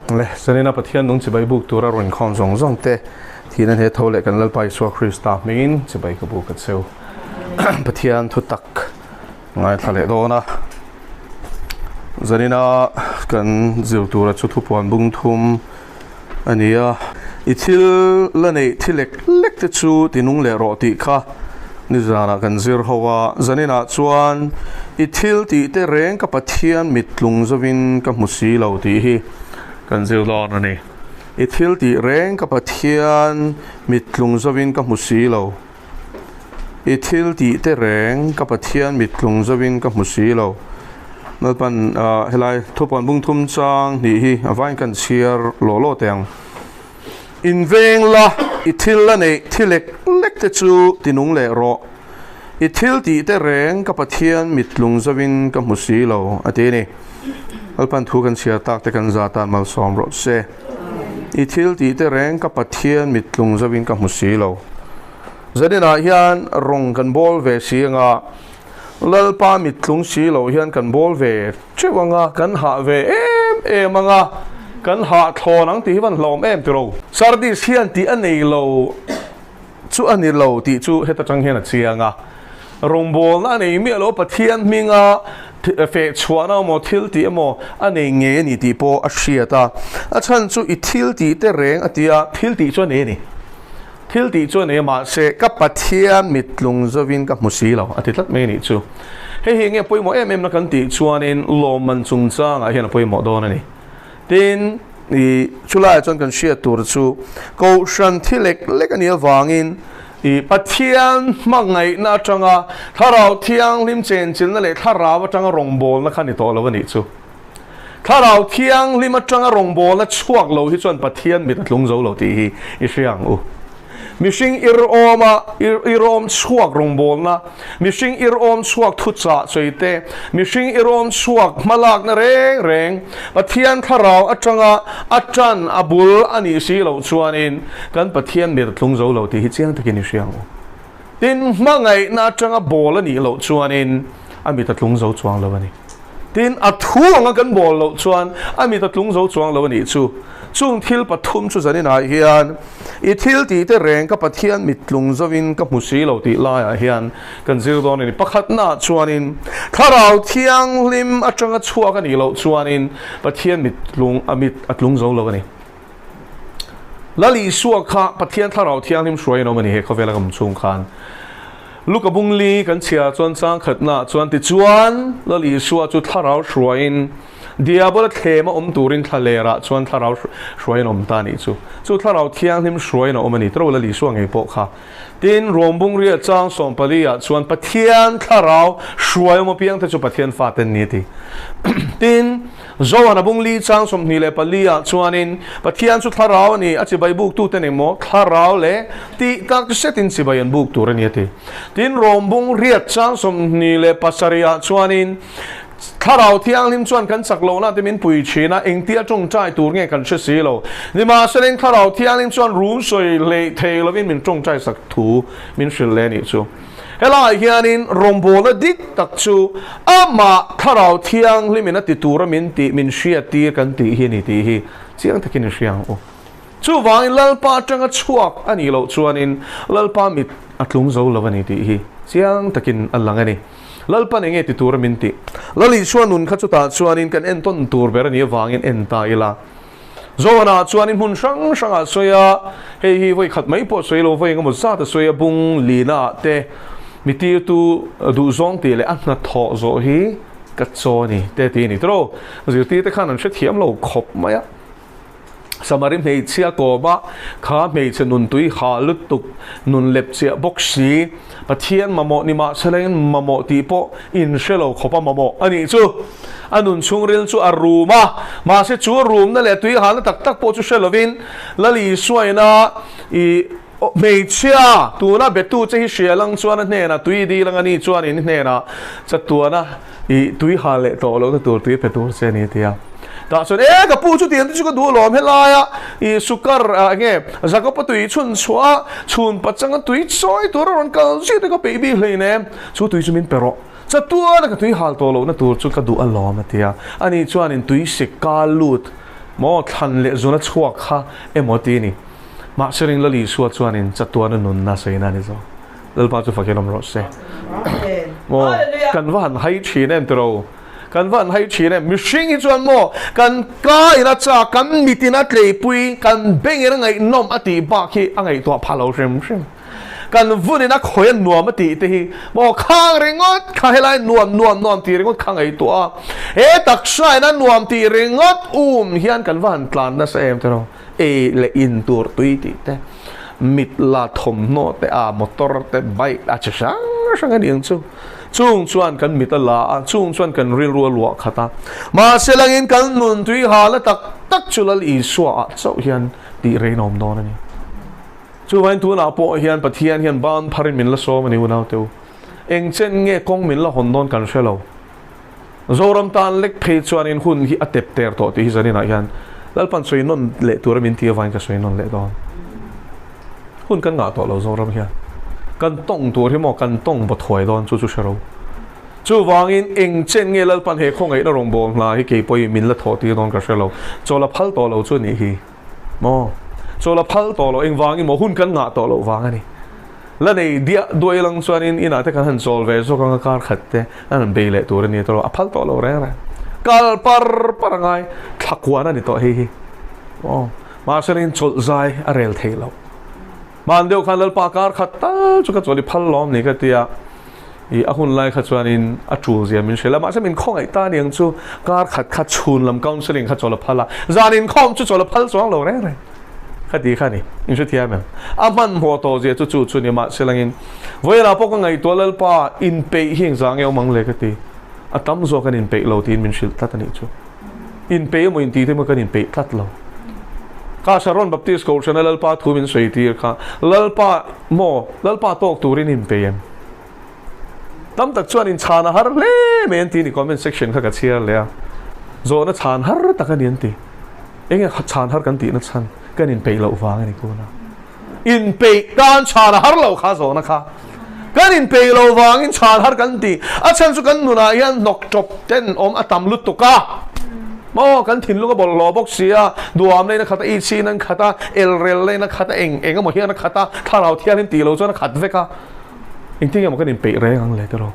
le sanina pathian nung chibai buk tura ron khom zong zong te thinan he thole kan lalpai suwa Krista mingin chibai ka buk cheu pathian thu tak ngai thale dona zanina kan zirtura chu thu pon bung thum ania ithil lanei thilek lek te chu tinung le ro ti kha nizana kan zir hawa zanina chuan ithil ti te reng ka pathian mitlung zawin ka musi lo ti hi kan zir lon ani ithil ti reng ka pathian mitlung zawin ka musi lo ithil ti te reng ka pathian mitlung zawin ka musi lo nalpan helai thupon bung thum chang ni hi avain kan chiar lo teng inveng la ithil la nei thilek lek te chu tinung le ro ithil ti te reng ka pathian mitlung zawin ka musi lo ate ni alpan thu kan chiar tak te kan zatan mal som ro se ithil ti te reng ka pathian mitlung zawin ka musi lo zadina hian rong kan bol ve sianga lalpa mitlung si lo hian kan bol ve chewanga kan ha ve em anga kan ha thon ang ti van hlom em tiro sardis hian ti anei lo chu ani lo ti chu heta chang hian a chianga rongbol na nei mi lo pathian minga fe chuana mo thil ti mo anei nge ni ti po a hriata a chan chu I thil ti te reng atia thil ti chu ne ni thil ti chu ne ma se ka pathian mitlung zawin ka musi lo atitlat me ni chu he nge poimo em na kan ti chuanin loman chung chang a hian poimo don ani tin I chulai chon kan shia tur chu ko shan thilek lek ani awangin I pathian mangai na changa tharau thiang lim chen chin na le tharawa changa rongbol na khani to lo ni chu tharau thiang lim atanga rongbol na chuak lo hi chon pathian mit tlung zo lo ti hi I hriang u mishing irom chuak rongbol na mishing irom chuak thucha choite mishing irom chuak malak na reng pathian tharau atanga atan abul ani si lo chuanin kan pathian mir tlung zo lo ti hi chiang takin hriang tin mangai na atanga bol ani lo chuanin ami ta tlung zo chuang lo ani tin athu anga kan bol lo chuan ami ta tlung zo chuang lo ani chu chung thil pathum chu zanina hian I thil ti te reng ka pathian mitlung zawin ka musi lo ti la hian kan zir don ni pakhat na chuanin tharau thiang lim atanga chuak ani lo chuanin pathian mitlung amit atlung zo lo ani lali suak kha pathian tharau thiang lim shruai no mani he khovela kam chung khan lukabung li kan chia chuan chang khatna chuan ti chuan lali suak chu tharau shruain diabol thema turin thalera chuan tharau shruain ta ni chu tharau thiang lim shruain omani tro la li suang e po kha tin rombung ria chang som palia chuan pathian tharau shruai mo piang ta chu pathian faten ni ti tin zowana bung li chang som ni le palia chuanin pathian chu tharau ni achi bai buk tu te ne mo tharau le ti ka setin si bai an buk tu ran ti tin rombung ria chang som ni le pasaria chuanin tharau thiang lim chuan kan chaklo na temin pui china engtia chung chai tur nge kan che si lo ni ma seleng tharau thiang lim chuan rum soi le thei lovin min chung chai sak thu min shil le ni chu helai hianin rombola dik tak chu ama tharau thiang lim na ti tur min ti min shia ti kan ti hi ni ti hi chiang takin hriang o chu wang lalpa tanga chuak ani lo chuanin lalpa mit atlung zo lovani ti hi chiang takin alangani lalpa nge ti tur min ti lali chuanun kha chuta chuanin kan en ton tur ber ani wangin en ta ila zona chuanin hun sang sanga soya hei hi voi khat mai po soilo voi ngam sa ta soya bung lina te miti tu du zong ti le anna tho zo hi ka choni te ti ni tro zirti te khan an she thiam lo khop maya samarim hei chia ko ba kha mei chenun tui ha lutuk nun lep chia boxi pathian mamo ni ma selen mamo ti po in shelo khopa mamo ani chu anun chungril chu aruma ma se chu room na le tui hal tak tak po chu shelovin lali suaina I mei chia tu na betu che hi shelang chuan ne na tui di lang ani chuan in ne na chatuana I tui hale to lo tu tui petur se ni tia ta so ka pu chu tian chu ko du lom helaya I sukar nge zakop tui chun chua chun pachang tui choi tur ron kal chi te ko baby hleine chu tui chumin pero chatua na ka tui hal to lo na tur chu ka du alom atia ani chuan in tui se kalut mò thằng lệ zona chuak kha em mò ti ni mà sẽ ring lali suat chuan in chatuan nun na sei na ni zo lal pa chu Faktea rom ro se mò kan van hai thi nem tro kan van hai thi nem mi sing hi chuan mò kan ka ina cha kan mitina tlei pui kan beng ina ngai nom ati ba khi angai to phalo rem kan vun ina khoi nuam ati te hi mò khang ringot khailai nuam ti ringot khang ai to a e taksai na nuam ti ringot hian kan van tlan na sem tro e le in tur tui ti te mit la thom no te a motor te bike a chang an ing chung chuan kan mit la chung chuan kan ril ru lua khata ma selangin kan nun tui hala tak chulal I swa chau hian ti reinom don ani chu vain tu na po hian pathian hian ban pharin min la so mani unau teu eng chen nge kong min la hon don kan shelo zoram tan lek phe chuan in hun hi atep ter to ti hi zanina hian lalpan soi non le tur min ti vain ka soi non le don hun kan nga to lo zoram hian kan tong tur hi mo kan tong bo thoi don chu shero chu wangin eng chen nge lalpan he khong ai na rong bol la hi ke poi min la tho ti don ka shelo chola phal to lo chu ni hi mo chola phal to lo eng wangin mo hun kan nga to lo wang ani la nei dia doi lang chuan in ina te kan han chol ve so kan kar khatte an be le tur ni to a phal to lo re kal par ngai thakwana ni to hi ma serin chol zai a rel thelo man deu khan lal pa kar khatta chu ka choli phal lom ni ka tia I ahun lai kha chuan in a tu zia min shela ma se min khong ai ta niang chu kar khat chun lam counseling kha chola phala zanin khom chu chola phal chong lo re khati khani in chu thia mem aman ho to je chu ni ma selangin voila pok ngai to lal pa in pe hing zang eu mang le ka ti atam zo kan in pe lo tin min shil tatani chu in pe mo in ti te mo kan in pe tat lo ka sharon baptist ko channel lal pa thu min sei ti kha lal pa tok turin in pe em tam tak chuan in chana har le men ti ni comment section kha ka chiar le zo na chan har takan in ti eng chan har kan ti na chan kan in pe lo wang ni ko na in pe kan chana har lo kha zo na kha kan in pe lo wang in chan har kan ti a chan chu kan nu na yan nok chop ten om atam lut to ka mo kan thin lu ka bol lo bok sia duam le na khata I chi nan khata el rel le na khata eng mo hian na khata tharau thian in ti lo chu na khat ve ka ing ting mo kan in pe re ang le tero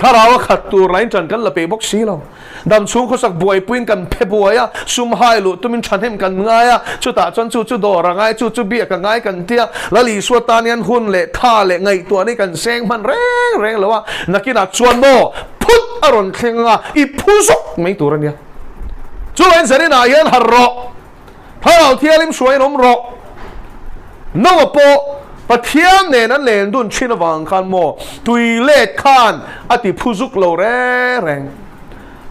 tharau khat tu rain chan kan la pe bok si lo dam chung kho sak buai puin kan phe buaya sum hai lu tumin thanem kan ngaya chu ta chon chu do ra ngai chu bi ka ngai kan tia lali su ta nian hun le tha le ngai tu ni kan seng man reng lo wa nakina chuan mo phut aron thenga I phusuk mai tu ran ya chu len serina yan har ro tharau thialim suai nom ro no po pathian ne nan len dun chin wang khan mo tui let khan ati phuzuk lo reng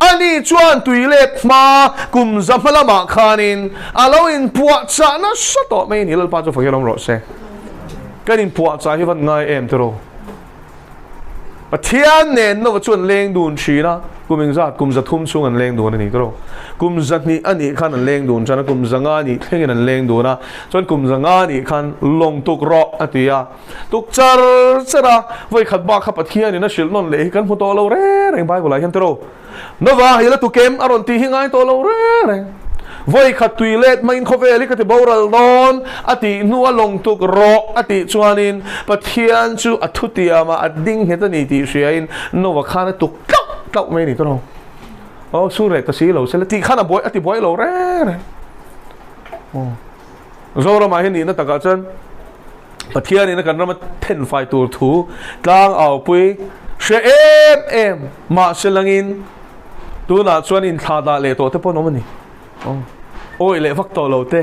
ani chuan tui let ma kum zamala ma khanin alo in puwa cha na sato mai ni lal pa chu Faktea ro se kanin puwa cha hi van ngai em tro pathian ne no chuan leng dun china kuming zat kum zathum chung an leng dun ani tro kum zat ni ani khan an leng dun chana kum zanga ni thengin an leng dun na chon kum zanga ni khan long tuk ro atia tuk chara voi khat ba kha pathian ni na shil non le kan photo lo re reng bai bolai han tro no wa hila tu kem aron ti hingai to lo re voi khat tuilet main khoveli ka te boral don ati nuwa long tuk ro ati chuanin pathian chu athutia ma ading hetani ti hriain no wa khana tuk tau mai ni to su re ta si lo se ti khana boy ati boy lo re zora ma hin ni na taka chan pathian ni na kan ram ten fai tur thu tlang au pui she em ma selangin tu na chuanin thada le to te pon omani oi le vak to lo te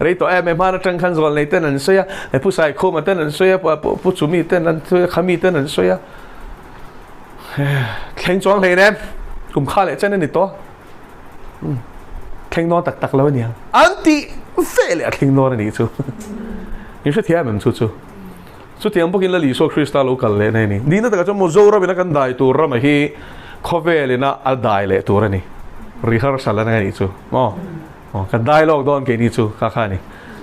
rei to em ma na tang khan zol nei ten an soya e pu sai kho ma ten an soya pu chumi ten an soya khami ten an soya khen chong le nem kum kha le chen ni to khen no tak lo ni anti fe le khen no ni chu ni sha thia mem chu tiang bokin la li so krista local le nei ni na ta ka mo zo ra bina kan dai tu ra ma hi khovel na al dai le tu ra ni rehearsal na ni chu kan dialogue don ke ni chu kha ni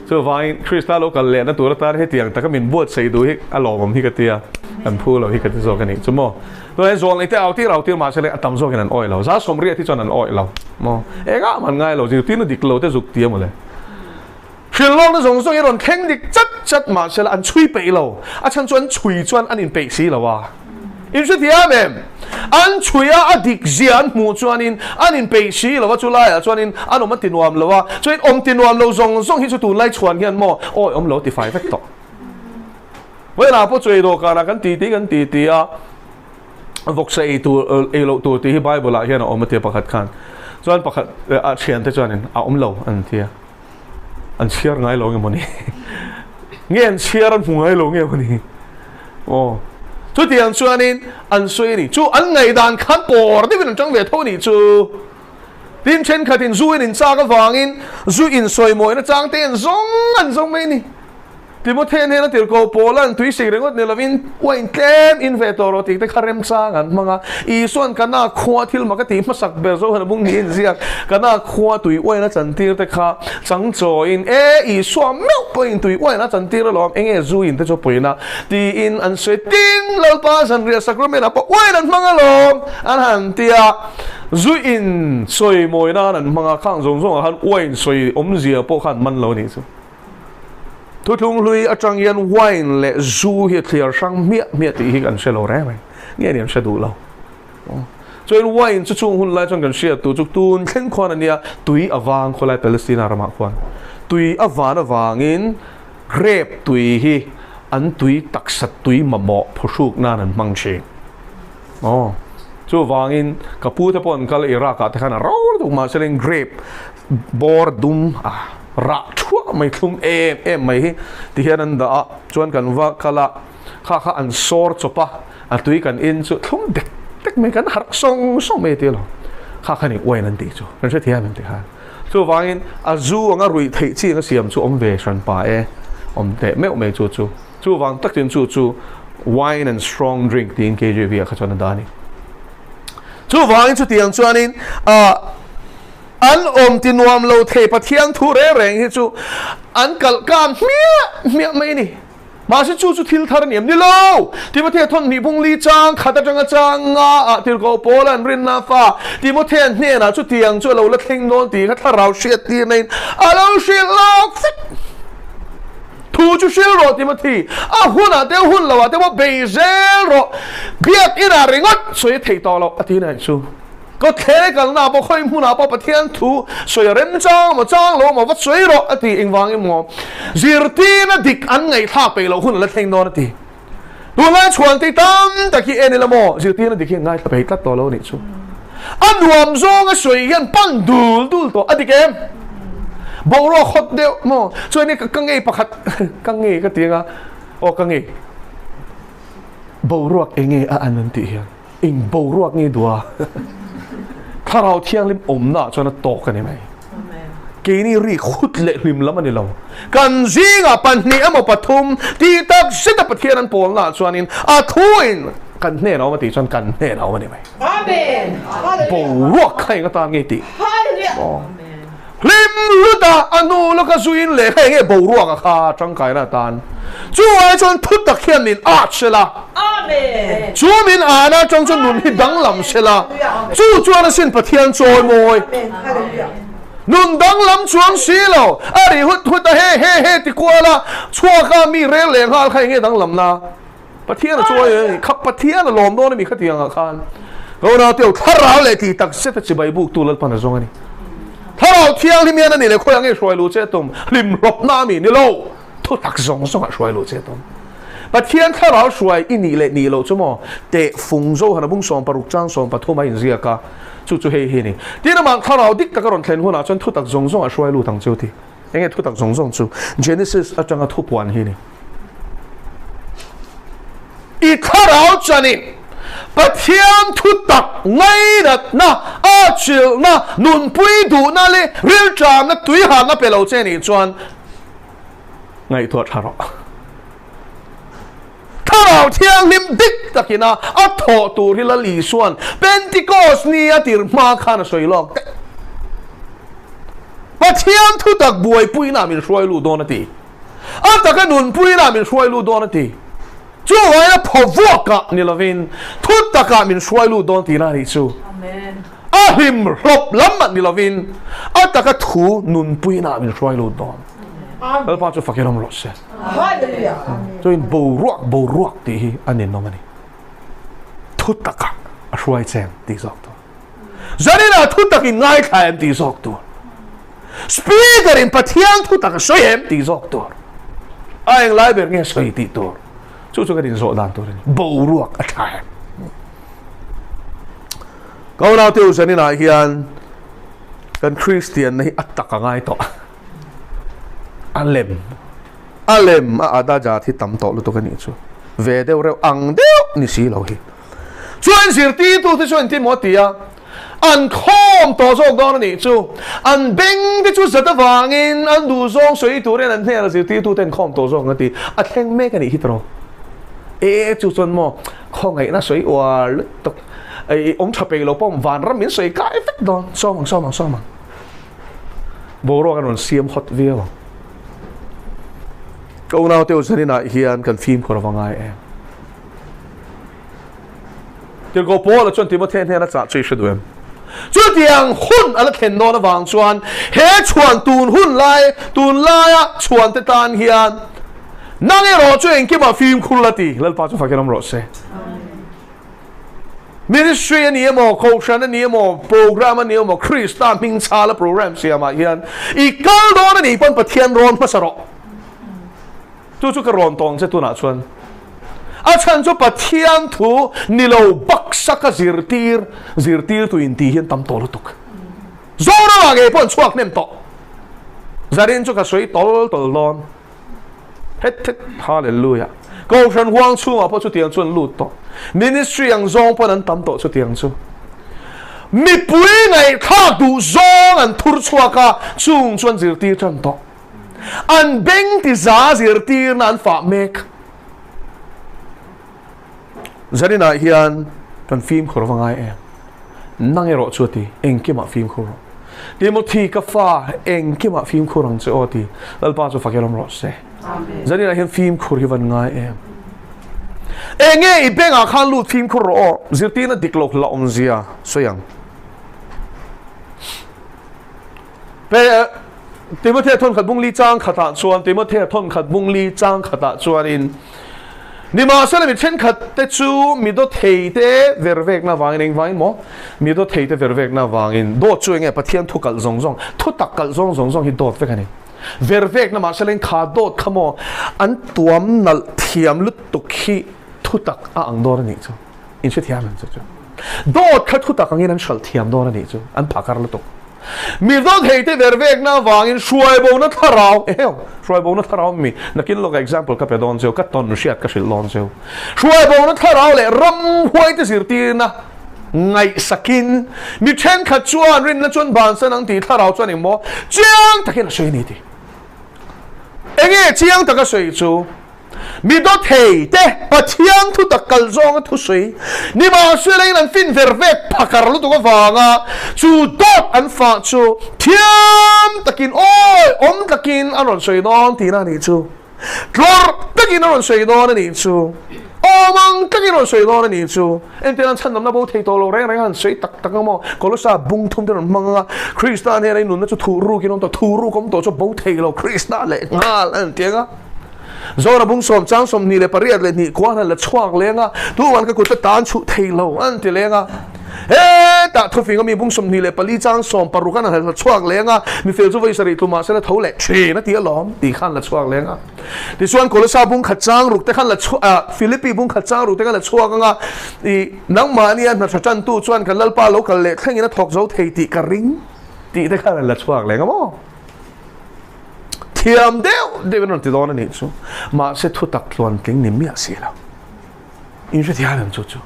chu vai krista local le na tur tar he tiang ta ka min buat sei du hi alom hi ka tia an phu lo hi ka ti zo ka ni chumo to en zong le te au ti ma se le atam zo kan an oi lo za som ri ti chon an oi lo mo e ga man ngai lo ji tin dik lo te zuk ti mo le shin long na zong zong ron kheng dik chat ma se an chui pe lo a chan chuan chui chuan an in pe si lo wa in su tia mem an chui a dik zian mu chuan in an in pe si lo wa chu lai a chuan in an om tin wam lo wa chuan om tin wam lo zong zong hi chu tu lai chuan hian mo oi om lo ti fai vek toเวลาพอช่วยตัวกันตีอ่ะวกใส่ตัวที่ไบเบิลเห็นเอามาเทียบประคัดกันส่วนประคัดเชียนที่จวนนี่เอาเราอันเทียอันเชียร์ไงเราเงี้ยมันนี่เงี้ยเชียร์อันหัวไงเราเงี้ยมันนี่โอ้ทุกที่อันส่วนนี้อันสวยนี่จู่อันไงด่านขันปอร์ที่เป็นจังเวทเท่านี้จู่ดินเช่นขัดินจู่อินซ่าก็ฟังอินจู่อินสวยมวยนะจังเตียนซงไม่นี่ที่มุดเทนเฮนะที่เราโปลันทุยสิ่งเรื่องนี้เราวินว่าอินเต็มอินเวสเตอร์ที่ได้คาร์เรมซ่ากันมั้งอ่ะอีส่วนกันน่าขวาที่เรามาก็ตีมาสักเบลโซ่กันบุ้งนี้เสียกันน่าขวาตุยว่าน่าจันทีแต่ข้าจังโจอินอีส่วนไม่ไปอินตุยว่าน่าจันทีเราล้อมจู่อินแต่จะไปนะที่อินอันสวยติ้งเราป้าสันเรียสักรู้ไหมนะปะว่านั่นมั้งอ่ะล้อมอันหันที่จู่อินสวยมวยนั่นมั้งอ่ะข้างทรงหันว่าอินสวยเสียพวกขันมันเรานี่จู่ทุกทุงลุยอาจารย์ยันวายและจูเฮียเทียร์ช่างเมียตีหิกันเชลโลแร่ไหมเงี้ยเนี่ยเชดูเราจนวายจะช่วงหุ่นไล่จนกันเชียตัวจุกตูนเข่งควันอันเนี้ยตุยอวางคนไล่ปาเลสไตน์อารามาควันตุยอวางอินเรียบตุยฮีอันตุยตักสัตตุยมาเหมาะผู้ชุกนั่นมังเชงจู่วางอินกับพูดที่ปนกัลอิรักแต่ขณะเราถูกมาเชลิงเรียบบอร์ดุมรักชั่วไม่ทุ่มไม่ที่เห็นนั่นด่าชวนกันว่าข้าอันสอร์จบปะอันตุยกันอินสุดทุ่มเด็กไม่กันหักส่งไม่ตีหรอกข้านี่อวยนั่นตีจู่นั่นใช่ที่เห็นตีค่ะจู่วางอินอาจูงารุยที่จีนก็เสียมจู่อมเวชันไปเตะไม่จู่วางตักจินจู่ wine and strong drink ที่อิน KJV ข้าชวนนั่นด่านี่จู่วางอินจู่ที่อันชวนอินอันตินวามโลเทปะเทียนทุเรแรงฮิจูอันกัลกามเมียไม่นี่มาสิจู่ทิลทาร์เนียมนี่โลที่ประเทศทนนี่พุงลีจังขัดจังที่เราโปแลนด์รินนาฟ้าที่ประเทศเนี่ยนะจู่เทียงจู่เราเล็งโดนตีถ้าเราเชียตีในเราเชียลอกฟิตทูจู่เชียรอที่มาทีหุ่นเดี๋ยวหุ่นเราเดี๋ยวว่าเบเซลรอเบียกอินาริงอดสวยที่ต่อเราที่ไหนจู่ก็เทกันนะพอค่อยพูดนะพอประเทศทูสวยเริ่มจ้างมาวัดสวยรอที่อิงวางอิงมอจิรตีน่ะดิกอันไงท่าไปเราหุ่นละเทงนอนที่ดูแลชวนที่ตั้มตะกี้เอ็นนี่ละมอจิรตีน่ะดิกยังไงไปตัดต่อเราเนี่ยชูอันรวมซองสวยยันปั้นดูตัวอดีตเกมบ่รอขดเดียวมอช่วยนี่กังเงยประคัดกังเงยก็เตียงอ่ะกังเงยบ่รวกเองเงยอันนั้นที่ยังอิงบ่รวกนี่ดัวถ้าเราเที่ยงริมอมน่ะจนตกกันได้ไหมกีนี่รีขุดเละริมแล้วมันนี่เรากันซิงปันนี่มาปฐุมที่ตักสิตประเทศนั้นปนน่ะจวนนี้ทุยกันเน่เรามาตีจนกันเน่เรามาได้ไหมอาเมนบ่รวกใครก็ตามไงตีริมลุดาอนุแล้วก็ซุยนเละให้ไงบ่รวกอะค่ะจังไก่น่ะตานจู่ไอ้จนพุทธเขียนนินอาเชล่ะจู่มินอานะจงจนนุนฮิดังลำเชล่ะจู่จวนสินปะเทียนโจยมวยนุนดังลำชวงสีเหล่าอะไรหุดเฮ่ติกัวละชัวข้ามีเรื่องเหลงหาใครเงี้ยดังลำนาปะเทียนช่วยขับปะเทียนหลอมโดนมีขัดเทียงอาคารเราเที่ยวถ้าเราเลยที่ตักเสด็จจิบายบุกตัวละพันจงอันนี้ถ้าเราเที่ยวที่เมียนั่นนี่เลยคนยังไงช่วยรู้เจ้าตุ่มริมรบน้ามีนี่โลทุกตักส่งช่วยรู้เจ้าตุ่มปะเทียนถ้าเราช่วยอินี่เลยนี่โลชั่วโมงเตะฟุงโซ่หันบุ้งส่งปรุกจ้างส่งปะทุมาอินเซียกาจู่เฮนี่ที่นั่นมันถ้าเราดิกตะกรอนเทนหัวหน้าจนทุกตักส่งช่วยรู้ทั้งเจ้าที่ยังไงทุกตักส่งจู่ Genesis อาจารย์ทุบวันเฮนี่อีถ้าเราจะนี่ปะเทียนทุตักไงนัดนะอาชิลนะนุนปุยดูนั่นเลยเรียลจามนะตุยหันนะเปล่าเจนี่จวนไงตัวชาระถ้าเราเที่ยงลิมดิกตะกินะอัฐอตูริละลีส่วนเป็นติโกสนี่อติรมาขานสวยลอกปะเทียนทุตักบวยปุยนามินช่วยลูดอนตีอันตะกันนุนปุยนามินช่วยลูดอนตี chú vậy là phổ vô cả ni lovin thut ta cả mình xoay lu don tí na đi chú Amen. him hộp lắm mà ni lovin ta cả thu nun pui na mình xoay lu donแล้วพอจะฟังยังรอดเสียจนบูรักที่อันนี้น้องมันนี่ทุตตะกะช่วยแจงตีสอกตัวจะนี่นะทุตตะกินง่ายแค่ตีสอกตัวสปีกเกอร์อินพัทยังทุตตะกะช่วยเอ็มตีสอกตัวไอ้ยังไล่เบอร์เงี้ยช่วยตีตัวจู่ๆก็ดินโซดานตัวนี้บูรักอัฐายก็เราเที่ยวจะนี่นะเฮียนกันคริสเตียนในอัตตะกะง่ายต่ออัลเลมอาดาจาที่ตั้มโตลุตุกันนี่ชูเวเดวเรวอังเดียวนี่สิเราฮิชวนสิรตีตุที่ชวนที่มอตีอ่ะอันคอมต่อโซกอนนี่ชูอันเบงที่ชูสัตว์วางินอันดูซองสวยตัวเรนันเนี่ยสิรตีตุเต็นคอมต่อโซกันตีอัดแข่งเมกันนี่ฮิตโรชูชวนมอข้องไงน่าสวยว่าลุตุไอ้องค์ชาเปโลป้อมวานรัมมินสวยกายเฟกดอนซ้อมโบโรกันวันเซียมฮอตเวียวก็เอาเที่ยวเสนีน่ะเฮียนกันฟิล์มคนละฟังไงเองเดี๋ยวก็พอแล้วจนที่มาเทนน่ะจะช่วยด้วยจุดยังหุ่นอะไรเข็นโดนวางชวนเฮชวนตูนหุ่นไล่อะชวนเตตันเฮียนนั่งไอ้รอช่วยเองกี่มาฟิล์มคุณละตีแล้วป้าจะฟังกันน้ำรถเซ่ministry นี่มั้งโคชันนี่มั้งโปรแกรมนี่มั้งคริสตันมิงชาละโปรแกรมเสียมาเฮียนอีกการโดนนี่เป็นประเทศร้อนมาสระจู่ๆก็ร้อนตองเจ้าตัวน่ะชวนอาจารย์จะปะเทียนถูนี่เราบักสักซิรตีร์ตัวอินทีเห็นตั้มโตลุตุกโซระว่าไงพ่นชวกเน่มโตจารินจุกก็สวยตอลลอนเฮ็ดฮาเลลูยาก็ฉันหวังชูอ่ะพ่อชุดเตียงชวนลุตโตมินิสทรียังซองพ่อนั้นตั้มโตชุดเตียงชูมีปุยไงข้าดูซองอันทุรชวกะจุงชวนซิรตีร์จันโตอันเบงที่ซาซิรตีร์นั้นฝากเมกจะได้น่าเฮียนกันฟิล์มขรฟังไงเองนั่งรอชัวตีเองกี่มาฟิล์มขรที่มุทีกฟ้าเองกี่มาฟิล์มขรังเจ้าตีแล้วป้าจะฟังกันรอเสจะได้น่าเห็นฟิล์มขรที่วันไงเองไงอีเบงอาคารลูดฟิล์มขรซิรตีร์นั้นดิกโลกละอมเสียสวยงเปติมเททนขัดบุงลีจางขัดชวนติมเททนขัดบุงลีจางขัดชวนอินนี่มาเสนอมีเช่นขัดเตจูมีดเทเตเวรเวกน่าวางเองวางมั้งมีดเทเตเวรเวกน่าวางอินโดดช่วยไงปะเทียนทุกกัลซงทุกตักกัลซงฮิดโดดเวกันนี่เวรเวกน่ามาเสนอขาโดดขโมอันตัวมนัลเทียมลุตุกขีทุกตักอังโดดนี่จูอินเชื่อเทียมนั่นจูโดดขัดทุกตักอังนี้นั่นชัลเทียมโดดนี่จูอันปากการลุตุกมีดเฮติเวรเวกน่าวางอินช่วยบ่นัทราวช่วยบ่นัทราวมีนักกินโลก example กับดอนเซลกับตอนนุชิอัดกับชิลลอนเซลช่วยบ่นัทราวเลยรำห้วยที่สิรตีนะไงสกินมีเช่นขัดชวนรินและชวนบานสนังตีทราวชวนอีโมเจียงตะกินช่วยนี่ทีเจียงตะก็ช่วยจูมีดเฮติปะเทียงทุตะกัลซองทุสวยนี่มาช่วยเลยนั่นฟินเวรเวกพักการลุตุกฟังอ่ะจูดอดอันฝากจูเทียมตะกินโอ้ยตะกินอันนั้นช่วยดอนทีนั่นนี่จูกลอร์ตะกินอันนั้นช่วยดอนนี่จูมังตะกินอันนั้นช่วยดอนนี่จูเอ็นเตนันฉันนำนับโบเทโตโลแรงหันช่วยตักกันมั้งก็รู้สึกบุ้งทุ่มเดินมังอ่ะคริสต์เนี่ยไอ้หนุ่มนั่นจะทูรูกินน้องตัวทูรูก็มันตัวจะโบเทโลคริสต์เลยงาเอ็นเตียงอ่ะโซระบุงสมจ้างสมนี่เลยปริยัติเลยนี่กว่านั่นละช่วงเลี้ยงอ่ะทุกวันก็กูจะตานชุเทโลอันที่เลี้ยงอ่ะแต่ทุกฟิงก็มีบุงสมนี่เลยปริจ้างสมปรุกันนั่นละช่วงเลี้ยงอ่ะมีเฟลซูไวสริตุมาเสด็จเท่าเล็กเชนะที่ล้อมตีขั้นละช่วงเลี้ยงอ่ะที่ส่วนโคลซาบุงขัดจ้างรุกแต่ขั้นละช่วงฟิลิปปีบุงขัดจ้างรุกแต่ขั้นละช่วงอ่ะอีนังมาเนี่ยนักจันตู้ส่วนกันลัลปาโลกันเล็กแค่นี้นะถกโจเทติกริงตีแต่ขั้นละช่วงเลี้ยงอ่ะมั้งเทียมเดียวเป็นนั่นที่โดนนี่จูมาเสถุตักลวนกิ้งนี่มีอะไรแล้วอินเดียนั่นจู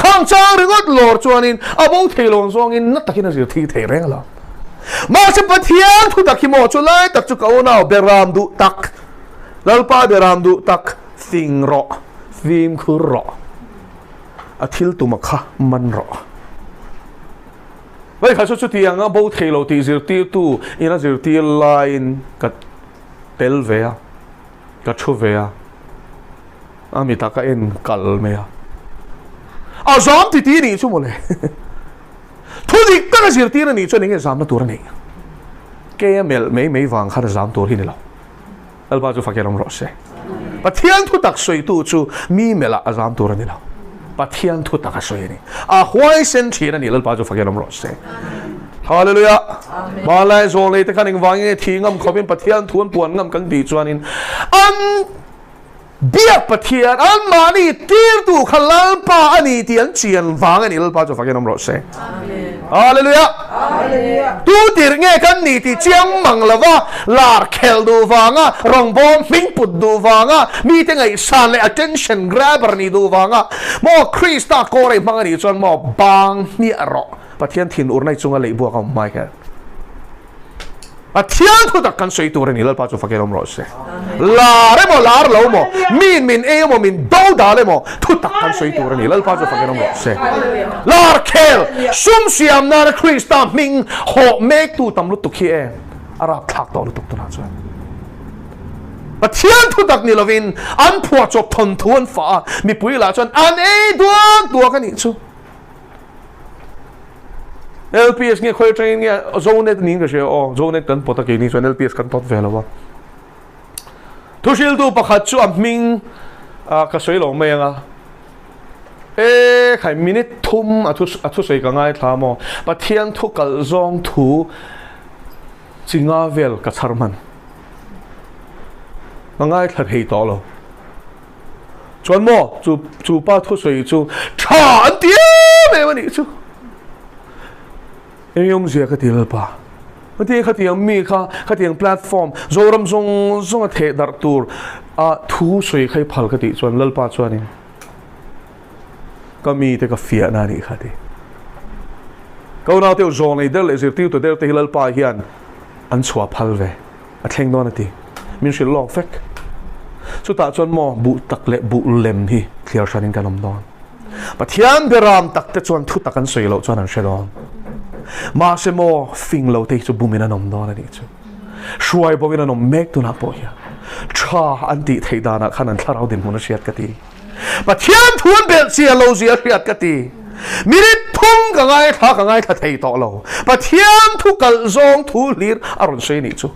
ข้างจ้างหรือก็หลอดจวนอินอาบุเทลงซองอินนัดตะกินอะไรที่เทเร่งแล้วมาเสปะเทียมถุตักขี้โมจุไลตักจุกเอาหน้าเบรามดูตักแล้วป้าเบรามดูตักสิงรอฟิมคือรออาทิลตุมักขะมันรอไว้ข้าชุดที่ยังอาบุเทลที่ซิร์ตีตู้อินะซิร์ตีไลน์กัดเตลเวียกัดชูเวีย ami taka en kal me a zam ti ti ni chu mo le thu dik ta zirtirna ni chu ninge zam na tur ni ke mel me wang khar zam tur hi ni lo alba chu fakelom ro se pathian thu tak soi tu chu mi mela azam tur ni lo pathian thu tak soi ni a huai sen thina ni alba chu fakelom ro se hallelujah malai zo le te kaning wange thingam khobin pathian thuan puan ngam kan ti chuanin an biak pathian an mani tir tu khalal pa ani ti an chian wang ani alba chu fakelom ro se hallelujah tu tir nge kan ni ti chiang manglawa lar khel du wanga rongbom ming put du wanga mi te ngai san le attention grabber ni du wanga mo krista ko re mangani chon mo bang ni aro pathian thin ur nai chunga leibu ka mai ka pathian thu tak kan soi tur ni lal pa chu fakelom ro se la re mo lar lo mo min e mo min do da le mo thu tak kan soi tur ni lal pa chu fakelom ro se lar khel sum siam na krista ming ho mek tu tam lu tu khi e ara thak to lu tuk tu na chu pathian thu tak ni lovin an phua chop thon thuan fa mi pui la chon an e duak kan ni chu LPS nghe khơi train nghe zone ni cái gì zone kan pota cái ni zone LPS kan tot vela wa thu sil tu pakhat chu aming ka soi lo me nga khai minute thum athu soi ka ngai thla mo pathian thu kal zong thu chinga vel ka charman ngai thla hei to lo chuan mo chu pa thu soi chu tha an tia me mani chu em zia ka til pa mati kha tiang mi kha tiang platform zoram zong a the dar tur a thu soi khai phal ka ti chuan lal pa chuan in kami te ka fia na ni kha ti ko na te zong nei del zir tiu to del te hilal pa hian an chua phal ve a thleng don ati min shil lok fek chu ta chuan mo bu tak le bu lem hi clear shanin kanom don pathian beram tak te chuan thu takan soi lo chuan an shelon ma se mo fing lo te chu bumina nom don ani chu shuai bogina nom mek tu na po ya tha anti theidana khan an tharau din mun siat kati pathian thuan bel sia lo zia siat kati minit thung ka ngai tha thei to lo pathian thu kal zong thu lir aron sei ni chu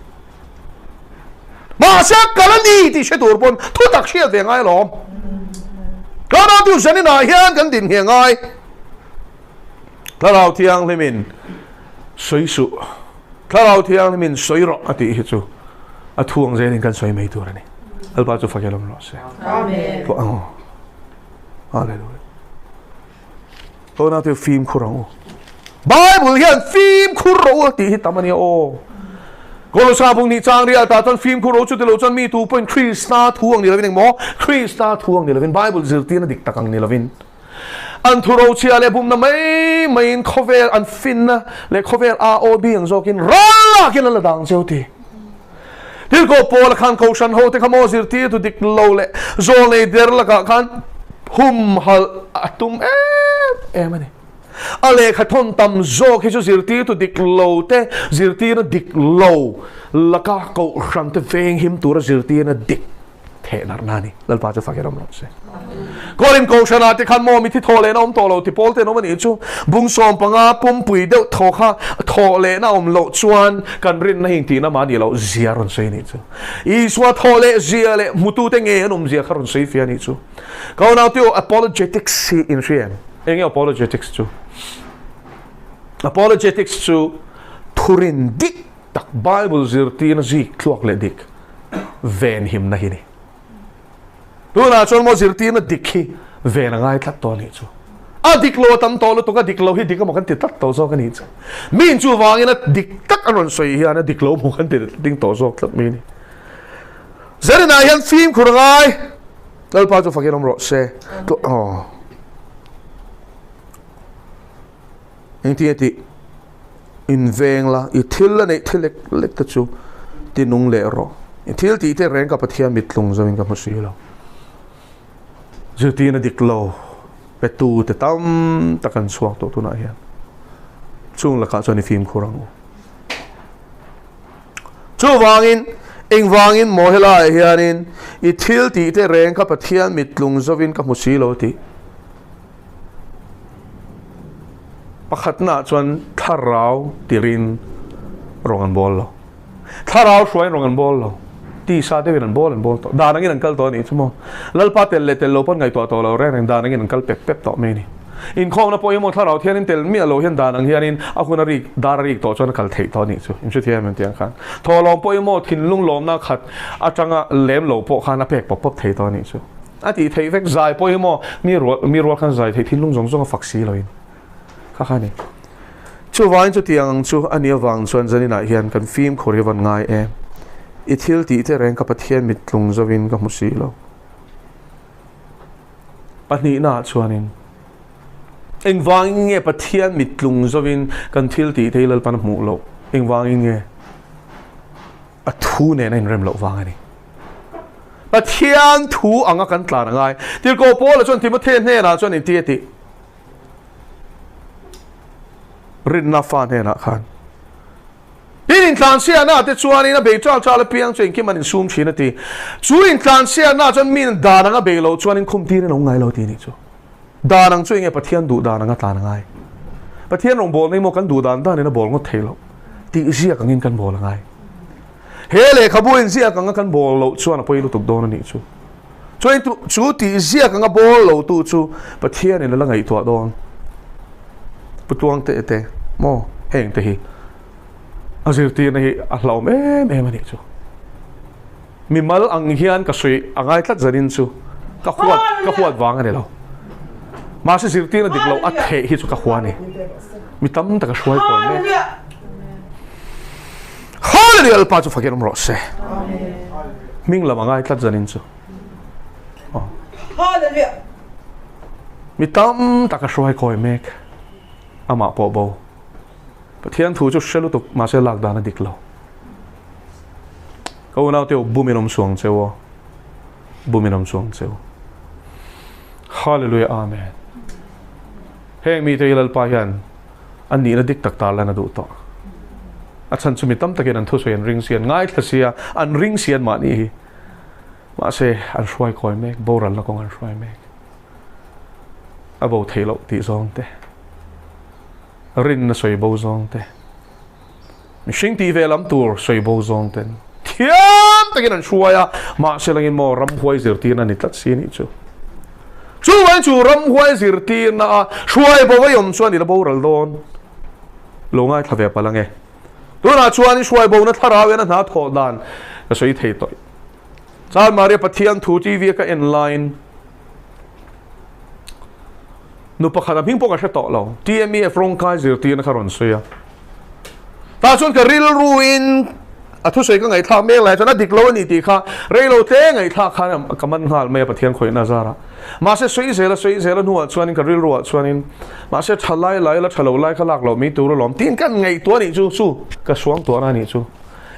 ma se kalani ti she tur pon thu tak sia ve ngai lom kana tu zanina hian kan din he ngai Tlarau tiang limin soi su Tlarau tiang limin soi ro ati hi chu a thuang zenin kan soi mei tur ani alba chu fakelom lo se amen hallelujah ona te film khurang bible hian film khuro ti hi tamani o Kolosha bung ni chang ria ta ton film khuro chu te lo chan mi 2.3 star thuang ni lovin mo 3 star thuang ni lovin bible zirtirna dik takang ni lovin an thuro chia le bum na mai main khover an fin na le khover a o b ang zokin ra kin la dang cheuti til ko pol khan ko shan ho te khamo zirti tu dik lo le zo le der la ka khan hum hal atum mani ale khathon tam zo khi chu zirti tu dik lo te zirti na dik lo la ka ko shan te veng him tu ra zirti na dik the nar nani lal pa chu fakeram lo se Korin ko shana te khan mo mi thi thole na to lo ti pol te no mani chu bung som panga pum pui deuh thoka thole na lo chuan kan rin na hing ti na ma ni lo zia ron sei ni chu I swa thole zia le mutu te nge anom zia kharon sei fia ni chu ko na tu apologetics si in rian enge apologetics chu thurin dik tak bible zirti na zi tluak le dik ven him na hi ni tu na chon mo zirti na dikhi ve na ngai thlat to ni chu a diklo tam to lo to ka diklo hi dikam kan ti tat to zo ka ni chu min chu wangina dik tak aron soi hi ana diklo mo kan ti ding to zo thlat mi ni zerina hian film khurngai dal pa chu fakinom ro se to enti in veng la I thil la nei thilek lek ta chu tinung le ro thil ti te reng ka pathian mitlung zo in ka mosi lo Zirtirna diklo petu te tam takan suak to tu na hian chung la ka choni film khurang chu wangin eng wangin mohela hianin I thil ti te reng ka pathian mitlung zawin ka musilo ti pakhatna chuan tharau tirin rongan bol lo tharau hruai rongan bol lo ti sa te vinan bol to danangin ankal to ni chumo lalpa tel le tel lo pon ngai to lo reng danangin ankal pep to me ni in khong na poimo tharau thianin tel mi lo hian danang hianin akuna ri darik to chuan kal thei to ni chu in chu thiam men tiang khan tholom poimo thinlung lom na khat atanga lem lo po khana pek pop thei to ni chu ati thei vek zai poimo mi ro khan zai thei thinlung zong zong faksi loin kha khani chu wain chu tiang chu ania wang chuan zanina hian kan film khori van ngai e ithil ti te reng ka pathian mitlung zawin ka musilo pani na chuanin engwang nge pathian mitlung zawin kan thil ti te lal pan mu lo engwang nge a thu ne na rem lo wang ani pathian thu anga kan tla na ngai til ko pol chuan timothy ne na chuan ti ti rin na fan he na khan in tlan sia na te chuan ina be chal piang chen ki manin sum china ti chu in tlan sia na chuan min da na be lo chuan in khum ti na ngai lo ti ni chu danang chu nge pathian du dananga tlan ngai pathian rong bol nei mo kan du dan na bol ngot thelo ti zia kangin kan bol ngai hele khabuin zia kanga kan bol lo chuan poi lu tuk don ni chu chu ti zia kanga bol lo tu chu pathian in la ngai to don Tluangtea te mo heng te hi Zirtirna hi a hlaum em ani chu mi mal ang hian ka sui angai tlat zanin chu ka huat wang ani lo ma se Zirtirna dik lo a the hi chu ka huani mi tam ta ka shuai ko me hallelujah pa chu fakiram ro se ming lam angai tlat zanin chu hallelujah mi tam ta ka shuai ko me ama po bo pathian thu chu shelu tuk ma se lak dana diklo ko na te buminom suang chewo buminom suang chewo hallelujah amen heng mi te ilal pa hian an ni na dik tak ta la na du to a chan chu mi tam takin an thu soin ring sian ngai thasia an ring sian ma ni ma se an shwai koi mek boral na kong an shwai mek abo thelo ti zong te rin na soi bo zong te mi shing ti velam tur soi bo zong ten thiam takin an shuaya ma se langin mo Ramhuai Zirtirna ni tlat si ni chu wan chu Ramhuai Zirtirna shuai bo yom chuan ni la bo ral don lo ngai thave palange tu na chuan ni shuai bo na tharawe na na tho dan ka soi thei toi chal mare pathian thu ti vi ka in line nu pakhat hing poka to lo TME from kai Zirtirna kharon soya ta chon ka ril ruin athu soi ka ngai tha me lai chona diklo ni ti kha reilo te ngai tha kha kaman hal me pathian khoi na zara ma se soi zela nu chuanin ka ril ru chuanin ma se thalai lai la thalo lai kha lak lo mi tu ro lom tin kan ngai to ni chu ka suang to na ni chu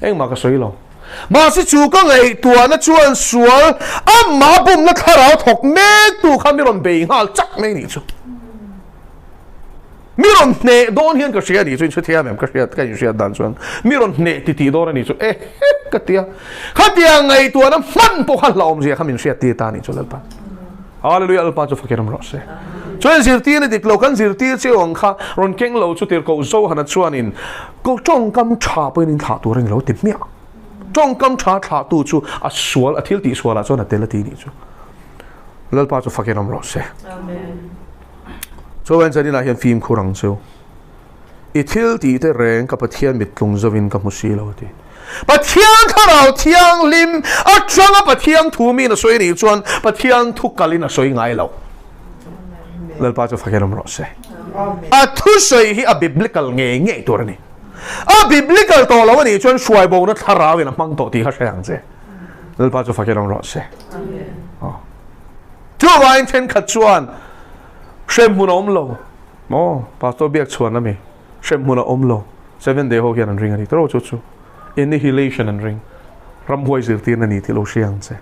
eng ma ka soi lo ma se chu ka ngai to na chuan sual amma bum na kharau thok me tu khamiron be hal chak me ni chu miron ne don hian ka shia ni chu thia mem ka shia ka yu shia dan chuan miron ne ti don ni chu ka tia khatia ngai tu na man po khan laom zia khamin shia ti ta ni chu lalpa hallelujah alpa chu fakiram ro se chuan Zirtirna dik lo kan Zirtir che ong kha ron keng lo chu tir ko zo hana chuan in ko chong kam tha pe nin tha tu reng lo ti mia chong kam tha tu chu a sual a thil ti sual a chuan a tel ti ni chu lalpa chu fakiram ro se amen so when zani na hian film khurang chu ithil ti te reng ka pathian mitlung zawin ka musilo ti pathian kharau thiang lim atanga pathian thu mi na soi ni chuan pathian thu kalina soi ngai lo lalpa chu fakiram ro se a thu soi hi a biblical nge tur ni a biblical to lo ni chuan shuai bo na tharawin a mang to ti kha sayang che lalpa chu fakiram ro se amen tu wain ten khat chuan Hremhmun Awmlo mo pastor biak chuan na mi Hremhmun Awmlo 7 day ho hian an ring ani tro chu annihilation an ring Ramhuai Zirtirna ni ti lo siang che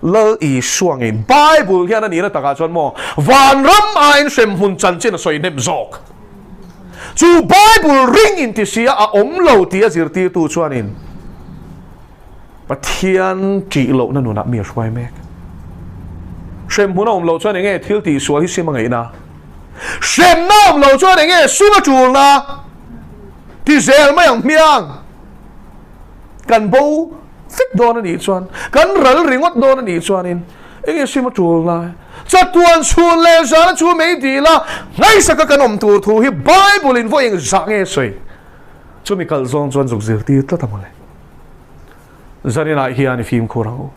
lal I suang in Bible hian ani na taka chuan mo van ram ain Hremhmun chan chin a soi nem zok chu Bible ring in ti sia a Awmlo ti a Zirtir tu chuan in Pathian chỉ lộ na nuna mi shwai mek Hremhmun Awmlo chuan enge thil ti sual hi sim ngai na Hrem na Awmlo chuan enge sunga chul na ti zel mai ang miang kan bo fik don ani chuan kan ral ringot don ani chuan in enge sim chul na chatuan chul le zana chu mei di la ngai saka kanom tur thu hi Bible in vo eng zang e soi chu mi kal zong chuan zuk zir ti ta tamale zanina hian film khorang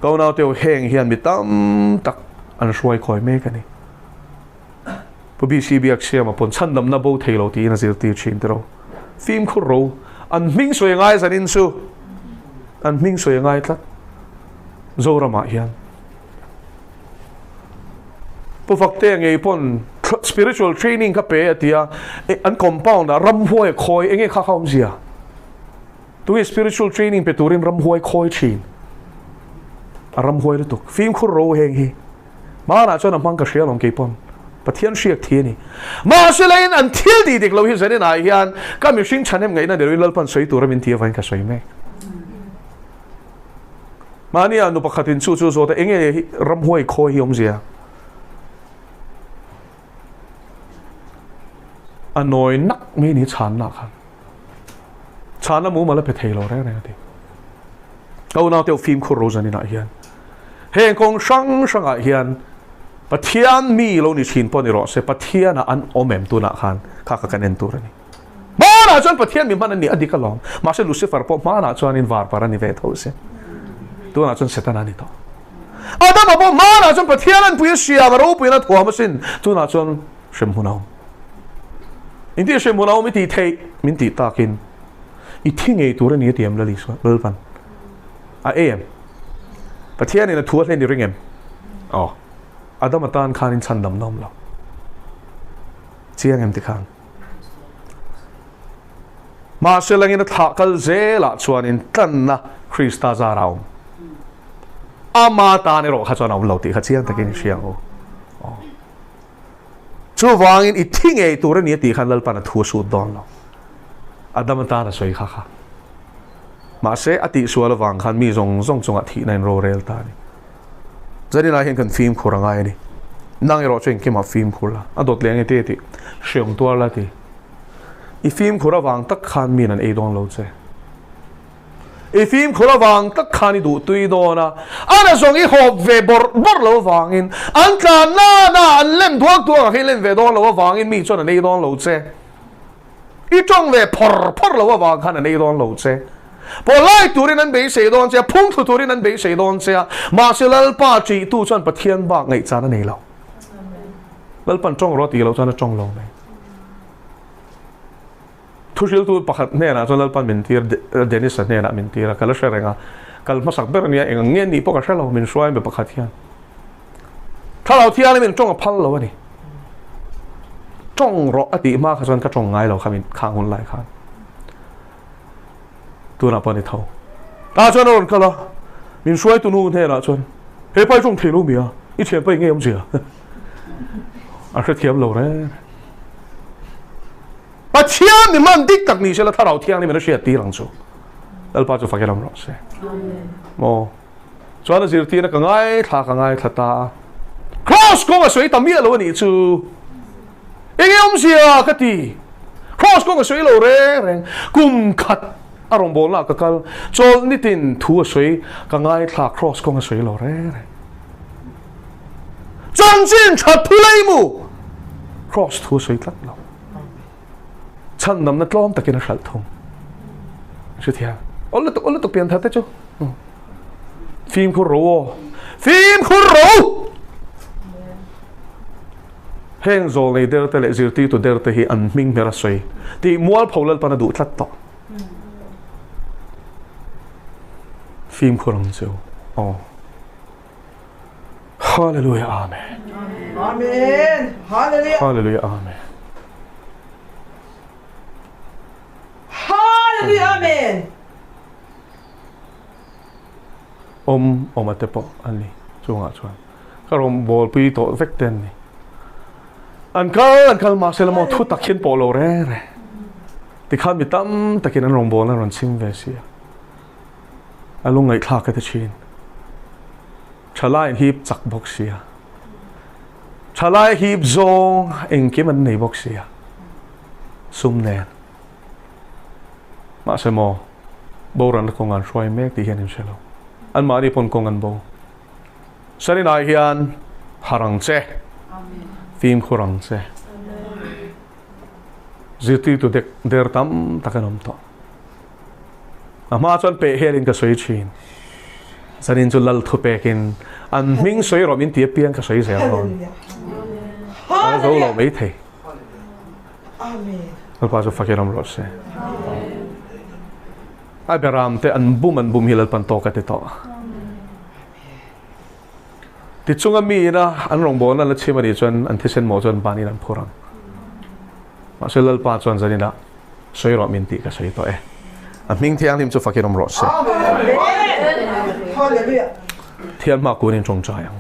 kau nau teo heng hian mi tam tak an shwai khoi me kani pu bcb aksiam apon chandam na bo thailo ti na zir ti chin tro film khoro an ming soi ngai zanin su an ming soi ngai tlat zorama hian pu faktea ngei pon spiritual training ka pe atia an compound ramhuai khoi enge kha khom zia tu spiritual training pe turin ramhuai khoi chin Ramhuai le tuk film khuro heng hi ma na chon amang ka shia long ke pon pathian shiak thi ni ma selain an thil di dik lo hi zanin ai hian ka mi sing chanem ngai na derui lalpan soi tur min ti vain ka soi me mani anu pakhatin chu chu zo ta enge ramhuai khoi hi om zia anoi nak me ni chan na khan chan na mu mala pe thei lo re re ti kau na teo film khuro zanin ai hian heng kong sang sang a hian pathian mi lo ni chin pon ni ro se pathian an omem tu na khan kha ka kanen tur ani ma na chon pathian mi man ni adika lom ma se lucifer po ma na chon in var para ni ve tho se tu na chon setan ani to adam po ma na chon pathian an puya sia ro puya na thwa ma sin tu na chon Hremhmun indi Hremhmun mi ti thei min ti takin I thinge tur ani tiam la li so lpan a em pathian in a thuat len ni ringem adam atan khan in chandam nom lo chiang em ti khan ma selang in a thakal zela chuan in tan na Krista zarau ama ta ni ro kha chuan lo ti kha chiang takin siang o chu wangin I thinge tur ani ti khan lalpan a thu su don lo adam atan a soi kha kha ma se ati suala wang khan mi zong a thi nain ro rel ta ni zari na hen kan film khuranga ni nang ro chen ki ma film khula adot leng te ti sheng to la ti I film khura wang tak khan mi nan e dong lo che I film khura wang tak khan I du tui do na ana zong I hop ve bor lo wang in an ka na an lem thuak thuak hi lem ve dong lo wang in mi chon an e dong lo che I chong ve por lo wang khan an e dong lo che po lai turin an be se don che phung thu turin an be se don che ma se lal pa chi tu chon pathian ba ngai chan nei lo lal pan chong ro ti lo chan chong lo mai thu sil tu pakhat ne na chon lal pan min tir denis ne na min tir kala sherenga kal masak ber nia eng ngen ni po ka shalo min shwai be pakhat hian thalo thian min chong phal lo ani chong ro ati ma kha chon ka chong ngai lo khamin khang hun lai khan tu na pani thau ta chuan ron kala min shwai tu nu ne na chuan he pai chung thelu mi I thiam pai nge om zia a kha thiam lo re pathian mi man dik tak ni se la tharau thiang ni me na sia ti rang chu al pa chu fakeram ro se mo chuan Zirtirna ka ngai thla ta cross ko soi ta mi lo ni chu enge om zia ka ti cross ko soi lo re reng kum khat arong bol na kakal chol nitin thu soi ka ngai thla cross ko soi lo re chang jin that thu lai mu cross thu soi tlat lo chan nam na tlom takin a hral thong se thia ol to pian tha te chu film khu ro heng zol nei der te le zirti tu der te hi an ming mera soi ti mual pholal pana du tlat to film khurang chu hallelujah amen hallelujah amen amen om ate po ani chunga chuan karom bol pi to vek ten ni an kal ma sel mo thu takhin polo re ti khan mi tam takin an rom bol na ron sim ve sia alung ngai thla ka te chin thalai hip chak bok sia thalai hip zong engkim an nei bok sia sum nen ma se mo boran ko ngan roi mek ti hian in selo an mari pon ko ngan bo sari nai hian harang che amen tim khurang che ziti tu dek der tam takanom to ama chon pe herin ka soi chin sanin chu lal thu pekin an ming soi rom in ti piang ka soi zel hon ha zo lo mai the amen pa so fakiram ro se ai beram te an bum hilal pan to ka te to ti chunga mi na an rong bon la chima ri chon an thisen mo chon pani ran phurang ma selal pa chon zanina soi rom in ti ka soi to a ming thiang lim chu fakiram ro se hallelujah thian ma kunin chong cha yang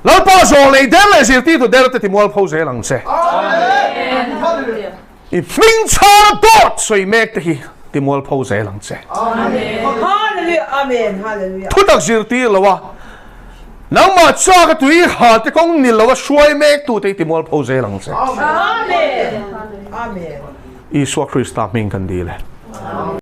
la pa so le dem le zirti tu der te ti mol pho ze lang se amen hallelujah i ming cha dot soi mek te hi ti mol pho ze lang se amen hallelujah amen hallelujah thu tak zirti lawa nang ma cha ka tui ha te kong ni lawa shuai mek tu te ti mol pho ze lang se amen amen i so Christ ta ming kan di le